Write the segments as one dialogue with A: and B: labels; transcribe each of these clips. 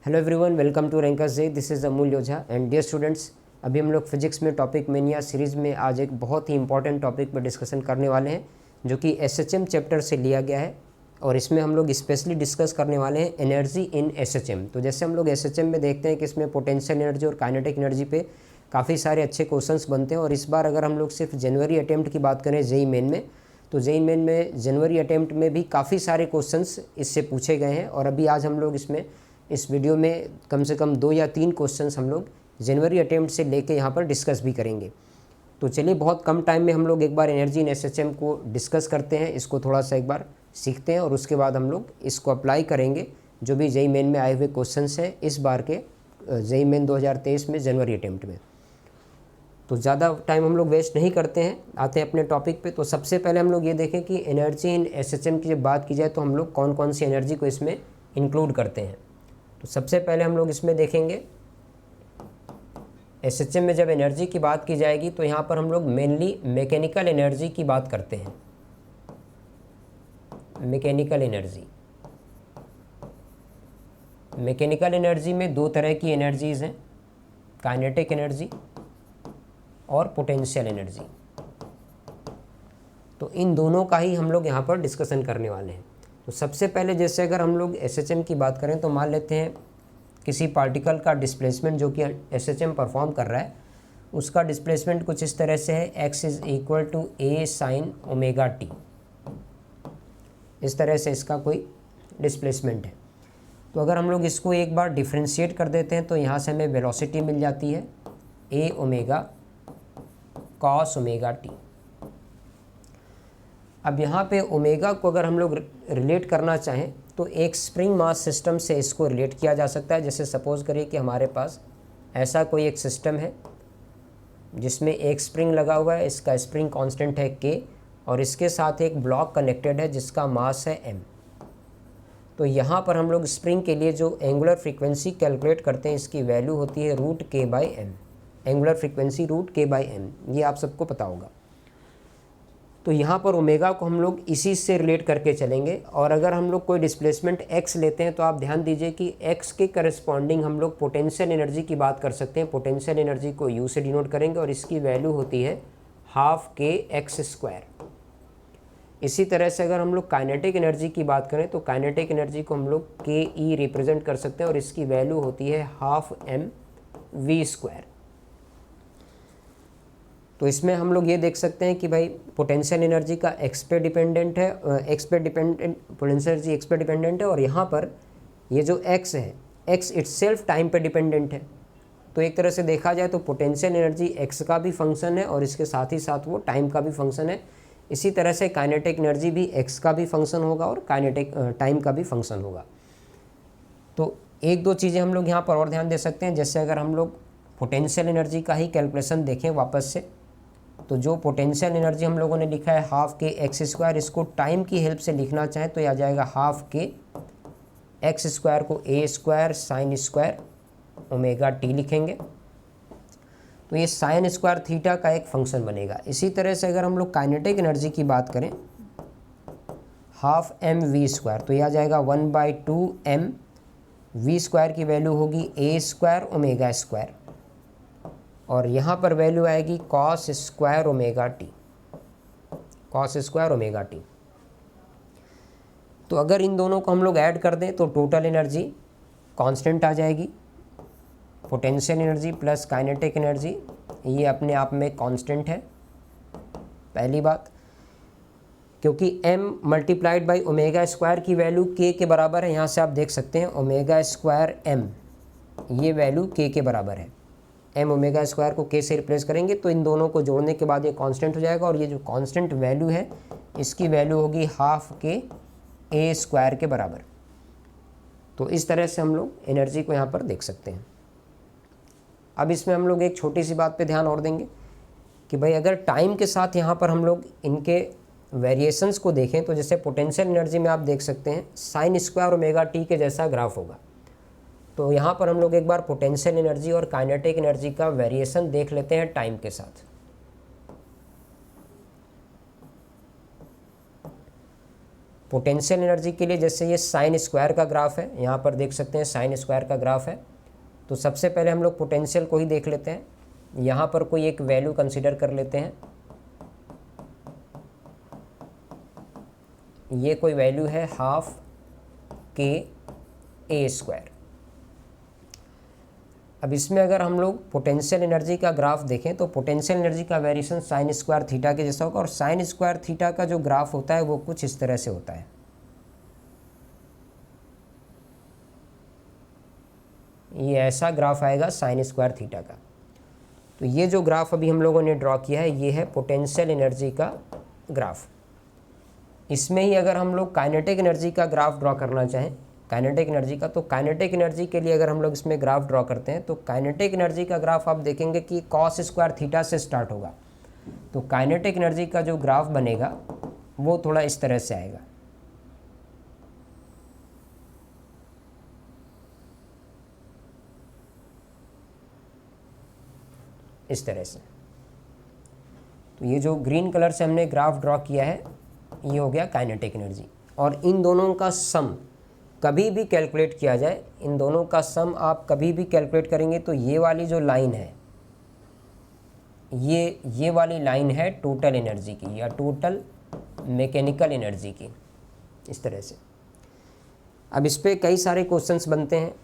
A: Hello everyone, welcome to Rankers Day. This is Amul Ojha and dear students, अभी हम लोग physics में टॉपिक मेनिया सीरीज़ में आज एक बहुत ही इंपॉर्टेंट टॉपिक पर डिस्कशन करने वाले हैं जो कि एसएचएम चैप्टर से लिया गया है। और इसमें हम लोग स्पेशली डिस्कस करने वाले हैं एनर्जी इन एसएचएम। तो जैसे हम लोग एसएचएम में देखते हैं कि इसमें पोटेंशियल एनर्जी और काइनेटिक एनर्जी पे काफ़ी सारे अच्छे क्वेश्चंस बनते हैं। और इस बार अगर हम लोग सिर्फ जनवरी अटेम्प्ट की बात करें जेईई मेन में, तो जेईई मेन में जनवरी अटेम्प्ट में भी काफ़ी सारे क्वेश्चंस इससे पूछे गए हैं। और अभी आज हम लोग इस वीडियो में कम से कम 2 या 3 क्वेश्चंस हम लोग जनवरी अटेम्प्ट से लेके यहाँ पर डिस्कस भी करेंगे। तो चलिए, बहुत कम टाइम में हम लोग एक बार एनर्जी इन एसएचएम को डिस्कस करते हैं, इसको थोड़ा सा एक बार सीखते हैं और उसके बाद हम लोग इसको अप्लाई करेंगे जो भी जेईई मेन में आए हुए क्वेश्चंस हैं इस बार के जेईई मेन 2023 में जनवरी अटेम्प्ट में। तो ज़्यादा टाइम हम लोग वेस्ट नहीं करते हैं, आते हैं अपने टॉपिक पे। तो सबसे पहले हम लोग ये देखें कि एनर्जी इन एसएचएम की जब बात की जाए तो हम लोग कौन कौन सी एनर्जी को इसमें इंक्लूड करते हैं। तो सबसे पहले हम लोग इसमें देखेंगे एसएचएम में जब एनर्जी की बात की जाएगी तो यहाँ पर हम लोग मेनली मैकेनिकल एनर्जी की बात करते हैं। मैकेनिकल एनर्जी में 2 तरह की एनर्जीज़ हैं, काइनेटिक एनर्जी और पोटेंशियल एनर्जी। तो इन दोनों का ही हम लोग यहाँ पर डिस्कशन करने वाले हैं। तो सबसे पहले जैसे अगर हम लोग एसएचएम की बात करें तो मान लेते हैं किसी पार्टिकल का डिस्प्लेसमेंट जो कि एसएचएम परफॉर्म कर रहा है, उसका डिस्प्लेसमेंट कुछ इस तरह से है, x = a sin ω t। इस तरह से इसका कोई डिस्प्लेसमेंट है। तो अगर हम लोग इसको एक बार डिफ्रेंशिएट कर देते हैं तो यहाँ से हमें वेलोसिटी मिल जाती है a ω cos ω t। अब यहाँ पे ओमेगा को अगर हम लोग रिलेट करना चाहें तो एक स्प्रिंग मास सिस्टम से इसको रिलेट किया जा सकता है। जैसे सपोज़ करिए कि हमारे पास ऐसा कोई एक सिस्टम है जिसमें एक स्प्रिंग लगा हुआ है, इसका स्प्रिंग कांस्टेंट है k और इसके साथ एक ब्लॉक कनेक्टेड है जिसका मास है m। तो यहाँ पर हम लोग स्प्रिंग के लिए जो एंगुलर फ्रीक्वेंसी कैलकुलेट करते हैं इसकी वैल्यू होती है √k/m। एंगुलर फ्रीक्वेंसी √k/m, ये आप सबको पता होगा। तो यहाँ पर ओमेगा को हम लोग इसी से रिलेट करके चलेंगे। और अगर हम लोग कोई डिस्प्लेसमेंट x लेते हैं तो आप ध्यान दीजिए कि x के करस्पॉन्डिंग हम लोग पोटेंशियल एनर्जी की बात कर सकते हैं। पोटेंशियल एनर्जी को u से डिनोट करेंगे और इसकी वैल्यू होती है ½kx²। इसी तरह से अगर हम लोग काइनेटिक एनर्जी की बात करें तो काइनेटिक एनर्जी को हम लोग ke रिप्रेजेंट कर सकते हैं और इसकी वैल्यू होती है ½mv²। तो इसमें हम लोग ये देख सकते हैं कि भाई पोटेंशियल एनर्जी का x पे डिपेंडेंट है, पोटेंशियल एनर्जी x पे डिपेंडेंट है और यहाँ पर ये जो x है, x इटसेल्फ टाइम पे डिपेंडेंट है। तो एक तरह से देखा जाए तो पोटेंशियल एनर्जी x का भी फंक्शन है और इसके साथ ही साथ वो टाइम का भी फंक्शन है। इसी तरह से काइनेटिक एनर्जी भी x का भी फंक्शन होगा और काइनेटिक टाइम का भी फंक्शन होगा। तो 1-2 चीज़ें हम लोग यहाँ पर और ध्यान दे सकते हैं। जैसे अगर हम लोग पोटेंशियल एनर्जी का ही कैलकुलेशन देखें वापस से, तो जो पोटेंशियल एनर्जी हम लोगों ने लिखा है ½ kx², इसको टाइम की हेल्प से लिखना चाहें तो यह आ जाएगा ½ k x² को a² sin² ω t लिखेंगे। तो ये sin² थीटा का एक फंक्शन बनेगा। इसी तरह से अगर हम लोग काइनेटिक एनर्जी की बात करें ½mv², तो यह आ जाएगा 1/2m। v² की वैल्यू होगी a² ω² और यहाँ पर वैल्यू आएगी cos² ω t। तो अगर इन दोनों को हम लोग ऐड कर दें तो टोटल एनर्जी कांस्टेंट आ जाएगी। Potential energy plus kinetic energy ये अपने आप में कांस्टेंट है, पहली बात, क्योंकि m × ω² की वैल्यू k के बराबर है। यहाँ से आप देख सकते हैं ω²m, ये वैल्यू k के बराबर है। m ω² को k से रिप्लेस करेंगे तो इन दोनों को जोड़ने के बाद ये कांस्टेंट हो जाएगा और ये जो कांस्टेंट वैल्यू है इसकी वैल्यू होगी ½ के बराबर। तो इस तरह से हम लोग एनर्जी को यहाँ पर देख सकते हैं। अब इसमें हम लोग एक छोटी सी बात पे ध्यान और देंगे कि भाई अगर टाइम के साथ यहाँ पर हम लोग इनके वेरिएशंस को देखें तो जैसे पोटेंशियल एनर्जी में आप देख सकते हैं sin² ω t के जैसा ग्राफ होगा। तो यहाँ पर हम लोग एक बार पोटेंशियल एनर्जी और काइनेटिक एनर्जी का वेरिएशन देख लेते हैं टाइम के साथ। पोटेंशियल एनर्जी के लिए जैसे ये साइन स्क्वायर का ग्राफ है, यहाँ पर देख सकते हैं साइन स्क्वायर का ग्राफ है। तो सबसे पहले हम लोग पोटेंशियल को ही देख लेते हैं। यहाँ पर कोई एक वैल्यू कंसीडर कर लेते हैं, ये कोई वैल्यू है हाफ के ए स्क्वायर। अब इसमें अगर हम लोग पोटेंशियल एनर्जी का ग्राफ देखें तो पोटेंशियल एनर्जी का वेरिएशन साइन स्क्वायर थीटा के जैसा होगा, और साइन स्क्वायर थीटा का जो ग्राफ होता है वो कुछ इस तरह से होता है। ये ऐसा ग्राफ आएगा साइन स्क्वायर थीटा का। तो ये जो ग्राफ अभी हम लोगों ने ड्रॉ किया है ये है पोटेंशियल एनर्जी का ग्राफ। इसमें ही अगर हम लोग काइनेटिक एनर्जी का ग्राफ ड्रॉ करना चाहें, काइनेटिक एनर्जी का, तो काइनेटिक एनर्जी के लिए अगर हम लोग इसमें ग्राफ ड्रॉ करते हैं तो काइनेटिक एनर्जी का ग्राफ आप देखेंगे कि कॉस स्क्वायर थीटा से स्टार्ट होगा। तो काइनेटिक एनर्जी का जो ग्राफ बनेगा वो थोड़ा इस तरह से आएगा। इस तरह से। तो ये जो ग्रीन कलर से हमने ग्राफ ड्रॉ किया है ये हो गया काइनेटिक एनर्जी। और इन दोनों का सम कभी भी कैलकुलेट किया जाए, इन दोनों का सम आप कभी भी कैलकुलेट करेंगे तो ये वाली जो लाइन है ये वाली लाइन है टोटल एनर्जी की या टोटल मैकेनिकल एनर्जी की, इस तरह से। अब इस पे कई सारे क्वेश्चंस बनते हैं।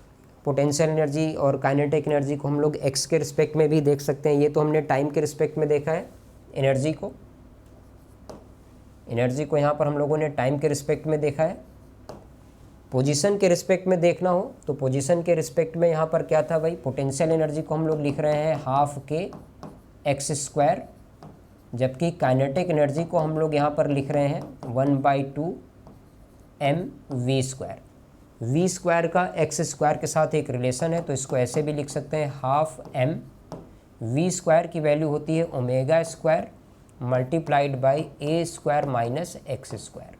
A: पोटेंशियल एनर्जी और काइनेटिक एनर्जी को हम लोग एक्स के रिस्पेक्ट में भी देख सकते हैं। ये तो हमने टाइम के रिस्पेक्ट में देखा है एनर्जी को यहाँ पर हम लोगों ने टाइम के रिस्पेक्ट में देखा है। पोजीशन के रिस्पेक्ट में देखना हो तो पोजीशन के रिस्पेक्ट में यहाँ पर क्या था भाई, पोटेंशियल एनर्जी को हम लोग लिख रहे हैं हाफ के एक्स स्क्वायर, जबकि काइनेटिक एनर्जी को हम लोग यहाँ पर लिख रहे हैं 1/2 mv स्क्वायर। वी स्क्वायर का एक्स स्क्वायर के साथ एक रिलेशन है, तो इसको ऐसे भी लिख सकते हैं हाफ m वी स्क्वायर की वैल्यू होती है omega square multiplied by A square minus x square.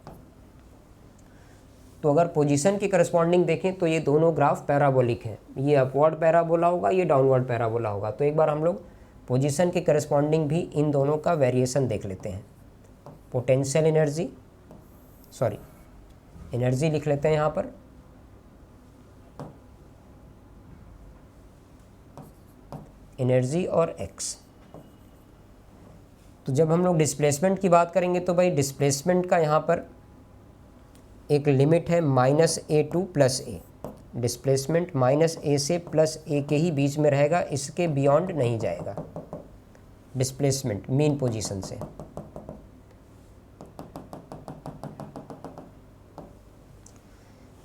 A: तो अगर पोजीशन की करस्पॉन्डिंग देखें तो ये दोनों ग्राफ पैराबोलिक हैं, ये अपवर्ड पैराबोला होगा, ये डाउनवर्ड पैराबोला होगा। तो एक बार हम लोग पोजीशन के करस्पॉन्डिंग भी इन दोनों का वेरिएशन देख लेते हैं। पोटेंशियल एनर्जी एनर्जी लिख लेते हैं यहाँ पर, एनर्जी और एक्स। तो जब हम लोग डिस्प्लेसमेंट की बात करेंगे तो भाई डिस्प्लेसमेंट का यहाँ पर एक लिमिट है -a2 + a। डिस्प्लेसमेंट -a से +a के ही बीच में रहेगा, इसके बियॉन्ड नहीं जाएगा डिस्प्लेसमेंट मीन पोजीशन से।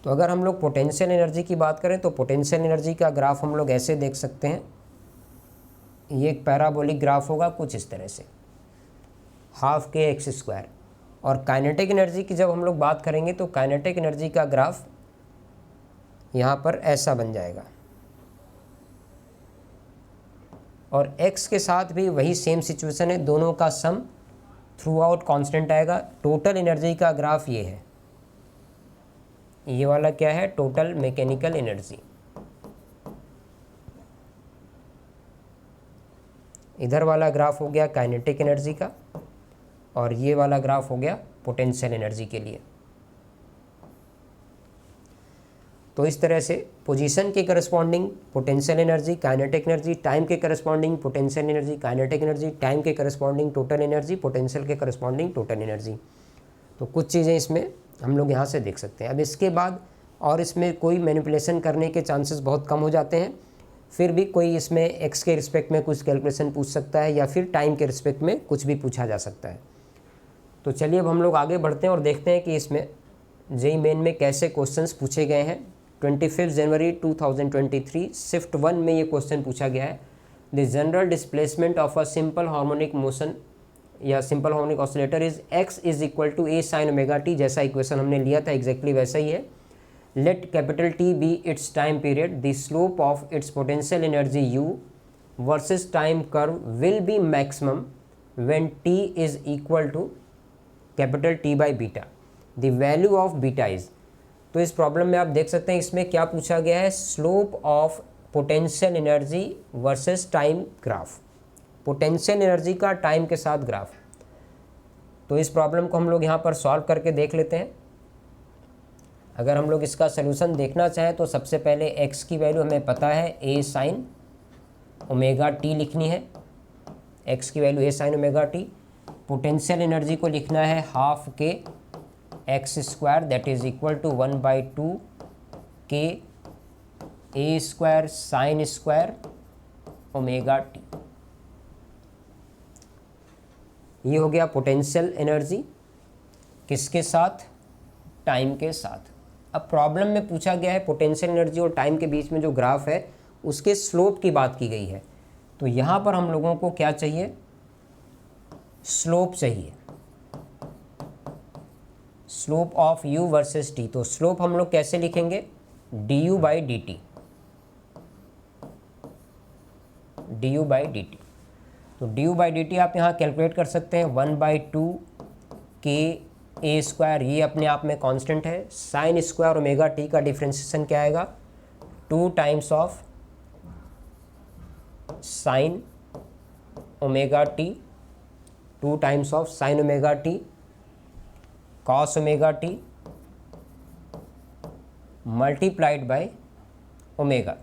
A: तो अगर हम लोग पोटेंशियल एनर्जी की बात करें तो पोटेंशियल एनर्जी का ग्राफ हम लोग ऐसे देख सकते हैं, ये एक पैराबोलिक ग्राफ होगा कुछ इस तरह से, हाफ के एक्स स्क्वायर। और काइनेटिक एनर्जी की जब हम लोग बात करेंगे तो काइनेटिक एनर्जी का ग्राफ यहाँ पर ऐसा बन जाएगा, और x के साथ भी वही सेम सिचुएशन है, दोनों का सम थ्रू आउट कॉन्स्टेंट आएगा। टोटल एनर्जी का ग्राफ ये है, ये वाला क्या है, टोटल मैकेनिकल एनर्जी। इधर वाला ग्राफ हो गया काइनेटिक एनर्जी का, और ये वाला ग्राफ हो गया पोटेंशियल एनर्जी के लिए। तो इस तरह से पोजीशन के corresponding potential energy, kinetic energy, time के corresponding potential energy, kinetic energy, time के करस्पॉन्डिंग टोटल एनर्जी, पोटेंशियल के करस्पॉन्डिंग टोटल एनर्जी। तो कुछ चीज़ें इसमें हम लोग यहाँ से देख सकते हैं। अब इसके बाद और इसमें कोई मैनिपुलेशन करने के चांसेस बहुत कम हो जाते हैं, फिर भी कोई इसमें एक्स के रिस्पेक्ट में कुछ कैलकुलेशन पूछ सकता है या फिर टाइम के रिस्पेक्ट में कुछ भी पूछा जा सकता है। तो चलिए अब हम लोग आगे बढ़ते हैं और देखते हैं कि इसमें जेईई मेन में कैसे क्वेश्चंस पूछे गए हैं। 25 जनवरी 2023 शिफ्ट 1 में ये क्वेश्चन पूछा गया है, the general displacement of a simple harmonic motion या simple harmonic oscillator is x = a sin omega t। जैसा इक्वेशन हमने लिया था एग्जैक्टली वैसा ही है। Let capital T be its time period, the slope of its potential energy u versus time curve will be maximum when t is equal to capital T by beta, the value of beta is. तो इस problem में आप देख सकते हैं इसमें क्या पूछा गया है, slope of potential energy versus time graph, potential energy का टाइम के साथ ग्राफ। तो इस प्रॉब्लम को हम लोग यहाँ पर सॉल्व करके देख लेते हैं। अगर हम लोग इसका सोल्यूशन देखना चाहें तो सबसे पहले x की वैल्यू हमें पता है a साइन ओमेगा टी लिखनी है, x की value a sine omega T. Potential energy को लिखना है half k x square that is equal to 1/2 k a square sine square omega T. ये हो गया पोटेंशियल एनर्जी किसके साथ, टाइम के साथ। अब प्रॉब्लम में पूछा गया है पोटेंशियल एनर्जी और टाइम के बीच में जो ग्राफ है उसके स्लोप की बात की गई है। तो यहाँ पर हम लोगों को क्या चाहिए, स्लोप चाहिए, slope of u versus t। तो स्लोप हम लोग कैसे लिखेंगे, du/dt, du/dt। तो du/dt आप यहाँ कैलकुलेट कर सकते हैं 1/2 के ए स्क्वायर, ये अपने आप में कांस्टेंट है। साइन स्क्वायर ओमेगा टी का डिफ्रेंशिएशन क्या आएगा, 2 times of sine omega T, 2 times of sine omega T cos omega T multiplied by omega,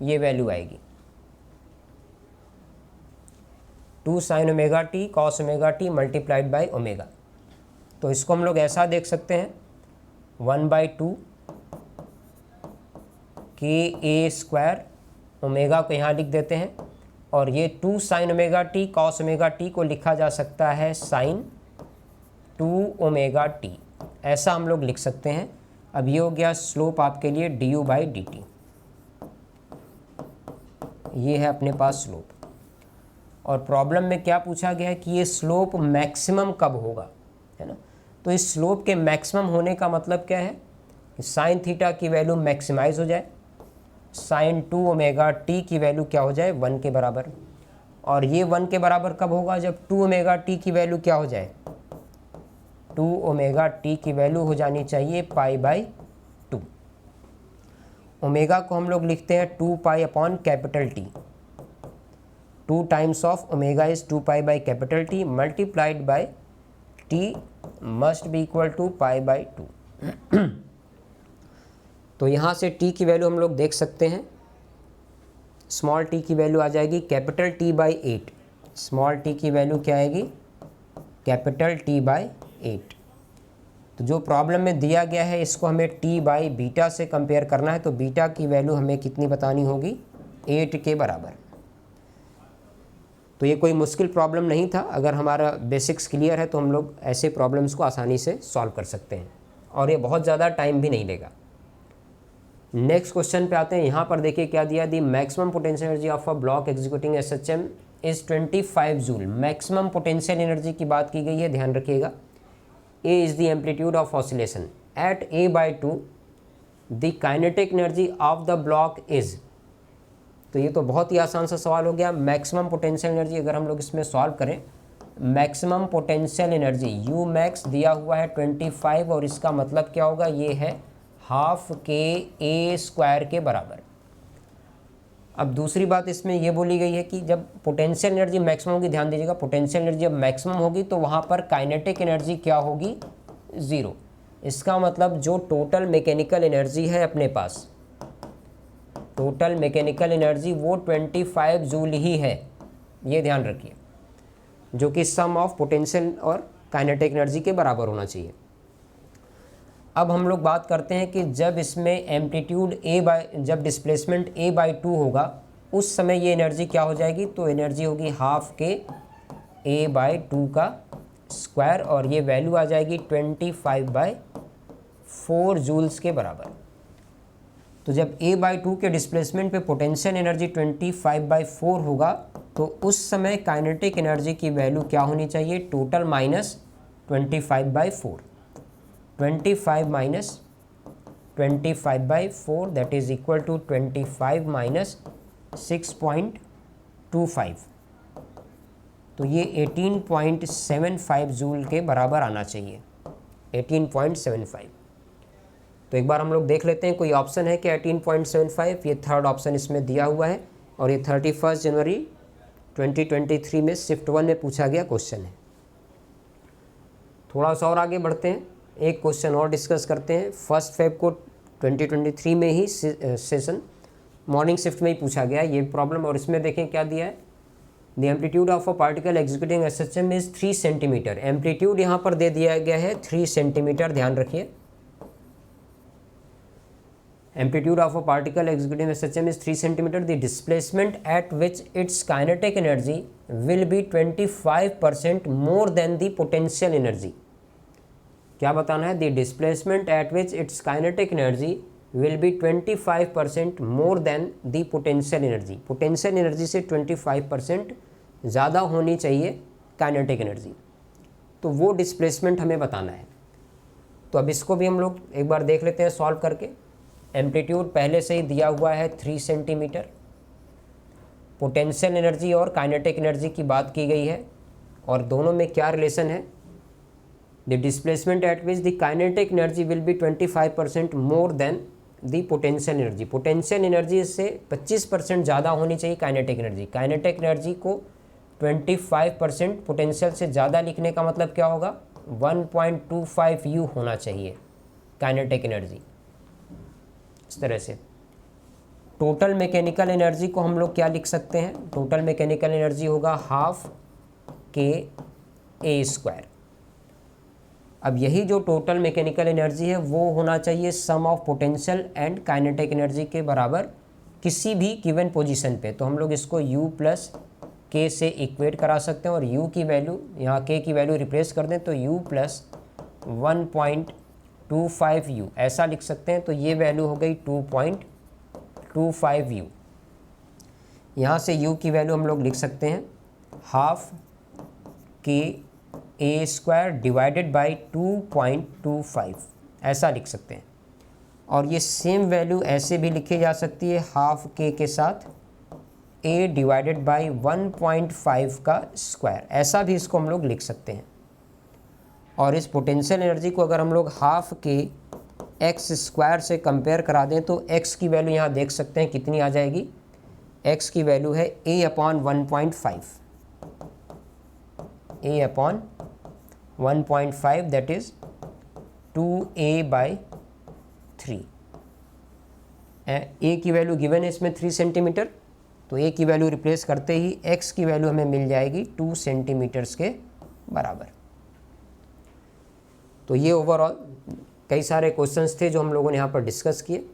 A: ये वैल्यू आएगी 2 sign omega T cos omega T multiplied by omega. तो इसको हम लोग ऐसा देख सकते हैं 1/2 के ए स्क्वायर, ओमेगा को यहाँ लिख देते हैं, और ये 2 sign omega T cos omega T को लिखा जा सकता है साइन 2 ओमेगा टी, ऐसा हम लोग लिख सकते हैं। अब ये हो गया स्लोप आपके लिए du/dt, ये है अपने पास स्लोप। और प्रॉब्लम में क्या पूछा गया है कि ये स्लोप मैक्सिमम कब होगा, है ना। तो इस स्लोप के मैक्सिमम होने का मतलब क्या है कि साइन थीटा की वैल्यू मैक्सिमाइज हो जाए, साइन 2 ओमेगा टी की वैल्यू क्या हो जाए 1 के बराबर। और ये 1 के बराबर कब होगा, जब 2 ओमेगा टी की वैल्यू क्या हो जाए, 2 ओमेगा टी की वैल्यू हो जानी चाहिए π/2। ओमेगा को हम लोग लिखते हैं 2 pi capital T, 2 times of omega is 2 pi capital T multiplied by T must be equal to π/2। तो यहाँ से t की वैल्यू हम लोग देख सकते हैं, स्मॉल t की वैल्यू आ जाएगी कैपिटल T/8। स्मॉल t की वैल्यू क्या आएगी, कैपिटल T/8। तो जो प्रॉब्लम में दिया गया है इसको हमें t/बीटा से कंपेयर करना है, तो बीटा की वैल्यू हमें कितनी बतानी होगी, 8 के बराबर। तो ये कोई मुश्किल प्रॉब्लम नहीं था, अगर हमारा बेसिक्स क्लियर है तो हम लोग ऐसे प्रॉब्लम्स को आसानी से सॉल्व कर सकते हैं, और ये बहुत ज़्यादा टाइम भी नहीं लेगा। नेक्स्ट क्वेश्चन पे आते हैं। यहाँ पर देखिए क्या दिया, the maximum potential energy of a block executing SHM is 25 joule. Maximum potential energy की बात की गई है, ध्यान रखिएगा। A is the amplitude of oscillation at a/2 the kinetic energy of the block is. तो ये तो बहुत ही आसान सा सवाल हो गया। मैक्सिमम पोटेंशियल एनर्जी अगर हम लोग इसमें सॉल्व करें, maximum potential energy you max दिया हुआ है 25, और इसका मतलब क्या होगा, ये है हाफ के ए स्क्वायर के बराबर। अब दूसरी बात इसमें ये बोली गई है कि जब पोटेंशियल एनर्जी मैक्सिमम होगी, ध्यान दीजिएगा, पोटेंशियल एनर्जी जब मैक्सिमम होगी तो वहाँ पर काइनेटिक एनर्जी क्या होगी, 0। इसका मतलब जो टोटल मैकेनिकल एनर्जी है अपने पास, टोटल मैकेनिकल एनर्जी वो 25 जूल ही है, ये ध्यान रखिए, जो कि सम ऑफ पोटेंशियल और काइनेटिक एनर्जी के बराबर होना चाहिए। अब हम लोग बात करते हैं कि जब इसमें एम्पलीट्यूड जब डिस्प्लेसमेंट a/2 होगा उस समय ये एनर्जी क्या हो जाएगी, तो एनर्जी होगी हाफ के a/2 का स्क्वायर, और ये वैल्यू आ जाएगी 25/4 जूल्स के बराबर। तो जब a/2 के डिस्प्लेसमेंट पे पोटेंशियल एनर्जी 25/4 होगा तो उस समय काइनेटिक एनर्जी की वैल्यू क्या होनी चाहिए, total minus 25/4, 25 minus 25/4 that is equal to 25 minus 6.25, तो ये 18.75 जूल के बराबर आना चाहिए, 18.75। तो एक बार हम लोग देख लेते हैं कोई ऑप्शन है कि 18.75, ये थर्ड ऑप्शन इसमें दिया हुआ है, और ये 31 जनवरी 2023 में शिफ्ट 1 में पूछा गया क्वेश्चन है। थोड़ा सा और आगे बढ़ते हैं, एक क्वेश्चन और डिस्कस करते हैं। 1 फेब को 2023 में ही सेशन मॉर्निंग शिफ्ट में ही पूछा गया है ये प्रॉब्लम, और इसमें देखें क्या दिया है। The amplitude of a particle executing SHM is 3 centimetre. Amplitude यहाँ पर दे दिया गया है 3 सेंटीमीटर, ध्यान रखिए। Amplitude of a particle executing SHM is 3 cm. The displacement at which its kinetic energy will be 25% more than the potential energy. क्या बताना है? The displacement at which its kinetic energy will be 25% more than the potential energy. Potential energy से 25% ज़्यादा होनी चाहिए kinetic energy, तो वो displacement हमें बताना है। तो अब इसको भी हम लोग एक बार देख लेते हैं सॉल्व करके। एम्पलीट्यूड पहले से ही दिया हुआ है 3 सेंटीमीटर। पोटेंशियल एनर्जी और काइनेटिक एनर्जी की बात की गई है, और दोनों में क्या रिलेशन है? The displacement eight which the kinetic energy will be 25% more than the potential energy. Potential energy से 25% ज़्यादा होनी चाहिए काइनेटिक एनर्जी। काइनेटिक एनर्जी को 25% पोटेंशियल से ज़्यादा लिखने का मतलब क्या होगा? 1.25 U होना चाहिए काइनेटिक एनर्जी। इस तरह से टोटल मैकेनिकल एनर्जी को हम लोग क्या लिख सकते हैं? टोटल मैकेनिकल एनर्जी होगा ½KA²। अब यही जो टोटल मैकेनिकल एनर्जी है वो होना चाहिए sum of potential and kinetic energy के बराबर किसी भी गिवन पोजीशन पे। तो हम लोग इसको U + K से इक्वेट करा सकते हैं, और U की वैल्यू यहाँ K की वैल्यू रिप्लेस कर दें तो U + 1.25 U ऐसा लिख सकते हैं। तो ये वैल्यू हो गई 2.25 U। यहाँ से U की वैल्यू हम लोग लिख सकते हैं ½ KA² डिवाइडेड बाई 2.25 ऐसा लिख सकते हैं। और ये सेम वैल्यू ऐसे भी लिखी जा सकती है ½ K के साथ A डिवाइडेड बाई 1.5 का स्क्वायर, ऐसा भी इसको हम लोग लिख सकते हैं। और इस पोटेंशियल एनर्जी को अगर हम लोग ½ KX² से कंपेयर करा दें तो x की वैल्यू यहाँ देख सकते हैं कितनी आ जाएगी। x की वैल्यू है A/1.5, A/1.5 that is 2A/3। A की वैल्यू गिवन है इसमें 3 सेंटीमीटर, तो A की वैल्यू रिप्लेस करते ही x की वैल्यू हमें मिल जाएगी 2 सेंटीमीटर्स के बराबर। तो ये ओवरऑल कई सारे क्वेश्चंस थे जो हम लोगों ने यहाँ पर डिस्कस किए।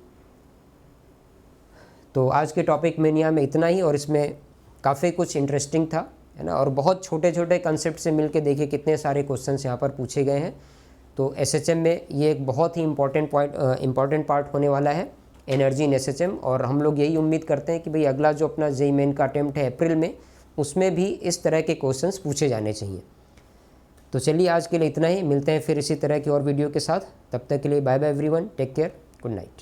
A: तो आज के टॉपिक मेनिया में इतना ही, और इसमें काफ़ी कुछ इंटरेस्टिंग था, है ना, और बहुत छोटे छोटे कंसेप्ट से मिलके देखिए कितने सारे क्वेश्चंस यहाँ पर पूछे गए हैं। तो SHM में ये एक बहुत ही इम्पॉर्टेंट पार्ट होने वाला है, एनर्जी इन SHM। और हम लोग यही उम्मीद करते हैं कि भाई अगला जो अपना JEE मेन का अटेम्प्ट है अप्रैल में, उसमें भी इस तरह के क्वेश्चंस पूछे जाने चाहिए। तो चलिए आज के लिए इतना ही, मिलते हैं फिर इसी तरह की और वीडियो के साथ। तब तक के लिए bye bye everyone, take care, good night.